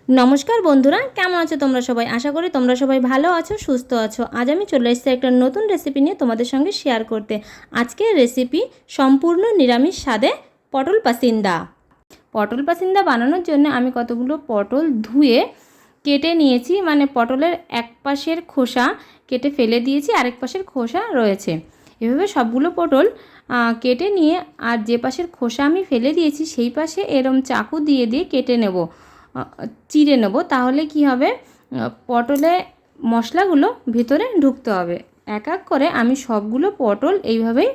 नमस्कार बंधुरा केमन आछो तोमरा सबाई। आशा करी तोमरा सबाई भालो आछो सुस्थ आछो। आज आमी चले एसेछि एकटा नतून रेसिपि निये तोमादेर संगे शेयार करते। आजकेर रेसिपि सम्पूर्ण निरामिष स्वादे पटल पासिंदा। पटल पासिंदा बानानोर जोन्नो आमी कतगुलो पटल धुए केटे निয়েছি, माने पटलेर एक पाशेर खोसा केटे फेले दिয়েছি, आरेक पाशेर खोसा रयेছে। एभाবে सबगुलो पटल केटे निয়ে আর যে পাশের খোসা আমি ফেলে দিয়েছি সেই পাশে এরম চাকু দিয়ে দিয়ে কেটে নেব, চিড়ে নেব। তাহলে কি হবে, পটলে মশলাগুলো ভিতরে ঢুকতে হবে। এক এক করে আমি সবগুলো পটল এইভাবেই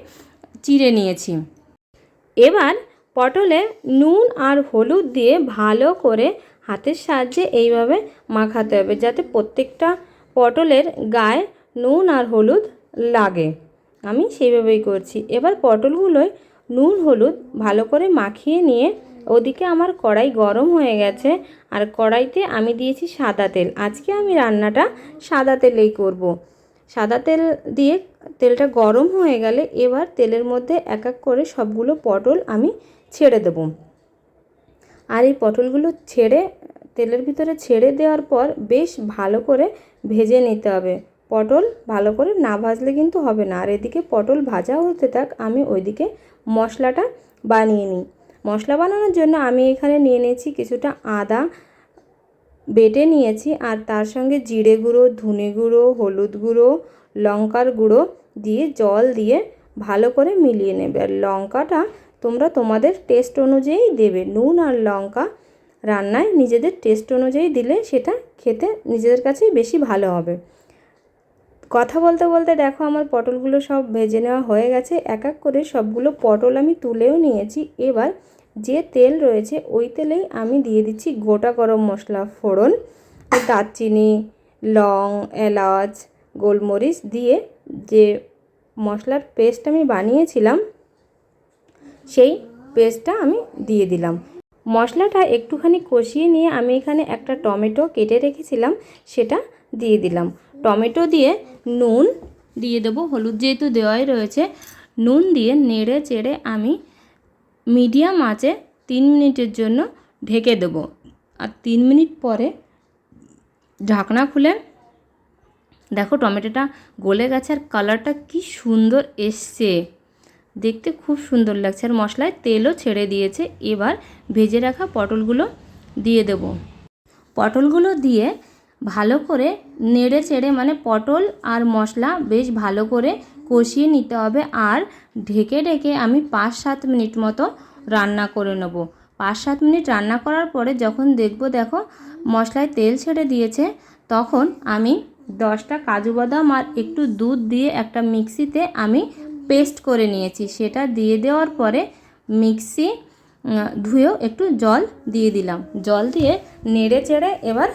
চিড়ে নিয়েছি। এবার পটলে নুন আর হলুদ দিয়ে ভালো করে হাতের সাহায্যে এইভাবে মাখাতে হবে, যাতে প্রত্যেকটা পটলের গায়ে নুন আর হলুদ লাগে। আমি সেইভাবেই করছি। এবার পটলগুলোয় নুন হলুদ ভালো করে মাখিয়ে নিয়ে ওদিকে আমার কড়াই গরম হয়ে গেছে, আর কড়াইতে আমি দিয়েছি সাদা তেল। আজকে আমি রান্নাটা সাদা তেলেই করব। সাদা তেল দিয়ে তেলটা গরম হয়ে গেলে এবার তেলের মধ্যে এক এক করে সবগুলো পটল আমি ছেড়ে দেব। আর এই পটলগুলো তেলের ভিতরে ছেড়ে দেওয়ার পর বেশ ভালো করে ভেজে নিতে হবে। পটল ভালো করে না ভাজলে কিন্তু হবে না। আর এদিকে পটল ভাজা হতে থাক, আমি ওইদিকে মশলাটা বানিয়ে নিই। মশলা বানানোর জন্য আমি এখানে নিয়ে নিয়েছি কিছুটা আদা বেটে নিয়েছি, আর তার সঙ্গে জিরে গুঁড়ো, ধনে গুঁড়ো, হলুদ গুঁড়ো, লঙ্কার গুঁড়ো দিয়ে জল দিয়ে ভালো করে মিলিয়ে নেবে। আর লঙ্কাটা তোমরা তোমাদের টেস্ট অনুযায়ী দেবে। নুন আর লঙ্কা রান্নায় নিজেদের টেস্ট অনুযায়ী দিলে সেটা খেতে নিজেদের কাছেই বেশি ভালো হবে। কথা বলতে বলতে দেখো আমার পটলগুলো সব ভেজে নেওয়া হয়ে গেছে। এক এক করে সবগুলো পটল আমি তুলেও নিয়েছি। এবার যে তেল রয়েছে ওই তেলেই আমি দিয়ে দিচ্ছি গোটা গরম মশলা ফোড়ন, দারচিনি, লং, এলাচ, গোলমরিচ দিয়ে যে মশলার পেস্ট আমি বানিয়েছিলাম সেই পেস্টটা আমি দিয়ে দিলাম। মশলাটা একটুখানি কষিয়ে নিয়ে আমি এখানে একটা টমেটো কেটে রেখেছিলাম সেটা দিয়ে দিলাম। টমেটো দিয়ে নুন দিয়ে দেবো, হলুদ যেহেতু দেওয়াই রয়েছে। নুন দিয়ে নেড়ে চেড়ে আমি মিডিয়াম আঁচে 3 মিনিটের জন্য ঢেকে দেবো। আর 3 মিনিট পরে ঢাকনা খুলে দেখো টমেটোটা গলে গেছে আর কালারটা কি সুন্দর এসছে, দেখতে খুব সুন্দর লাগছে। আর মশলায় তেলও ছেড়ে দিয়েছে। এবার ভেজে রাখা পটলগুলো দিয়ে দেব। পটলগুলো দিয়ে ভালো করে নেড়ে চেড়ে, মানে পটল আর মশলা বেশ ভালো করে কষিয়ে নিতে হবে। আর ঢেকে ঢেকে আমি 5-7 মিনিট মতো রান্না করে নেব। 5-7 মিনিট রান্না করার পরে যখন দেখো মশলায় তেল ছেড়ে দিয়েছে, তখন আমি 10টা কাজু বাদাম আর একটু দুধ দিয়ে একটা মিক্সিতে আমি পেস্ট করে নিয়েছি। সেটা দিয়ে দেওয়ার পরে মিক্সি ধুয়েও একটু জল দিয়ে দিলাম। জল দিয়ে নেড়ে চেড়ে এবার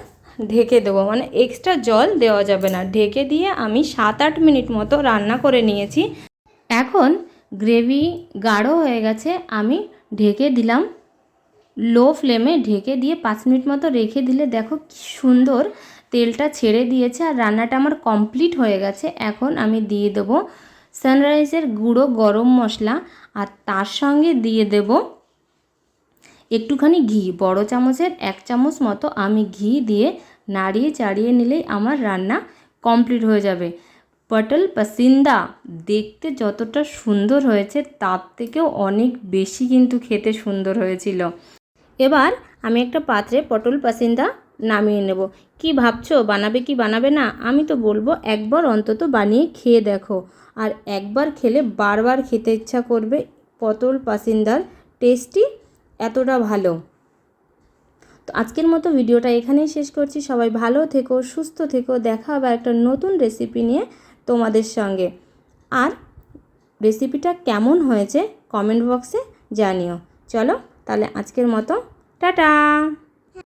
ঢেকে দেবো, মানে এক্সট্রা জল দেওয়া যাবে না। ঢেকে দিয়ে আমি 7-8 মিনিট মতো রান্না করে নিয়েছি। এখন গ্রেভি গাঢ় হয়ে গেছে, আমি ঢেকে দিলাম। লো ফ্লেমে ঢেকে দিয়ে 5 মিনিট মতো রেখে দিলে দেখো কি সুন্দর তেলটা ছেড়ে দিয়েছে আর রান্নাটা আমার কমপ্লিট হয়ে গেছে। এখন আমি দিয়ে দেবো সানরাইজের গুঁড়ো গরম মশলা, আর তার সঙ্গে দিয়ে দেব একটুখানি ঘি। বড় চামচের 1 চামচ মতো আমি ঘি দিয়ে নাড়িয়ে চাড়িয়ে নিলেই আমার রান্না কমপ্লিট হয়ে যাবে। পটল পাসিন্দা দেখতে যতটা সুন্দর হয়েছে তার থেকেও অনেক বেশি কিন্তু খেতে সুন্দর হয়েছিল। এবার আমি একটা পাত্রে পটল পাসিন্দা নামিয়ে নেব। কি ভাবছো বানাবে কি বানাবে না? আমি তো বলবো একবার অন্তত বানিয়ে খেয়ে দেখো, আর একবার খেলে বারবার খেতে ইচ্ছা করবে। পটল পাসিন্দার টেস্টি এতটা ভালো। তো আজকের মতো ভিডিওটা এখানেই শেষ করছি। সবাই ভালো থেকো, সুস্থ থেকো। দেখা হবে একটা নতুন রেসিপি নিয়ে তোমাদের সঙ্গে। আর রেসিপিটা কেমন হয়েছে কমেন্ট বক্সে জানিও। চলো তাহলে আজকের মতো টাটা।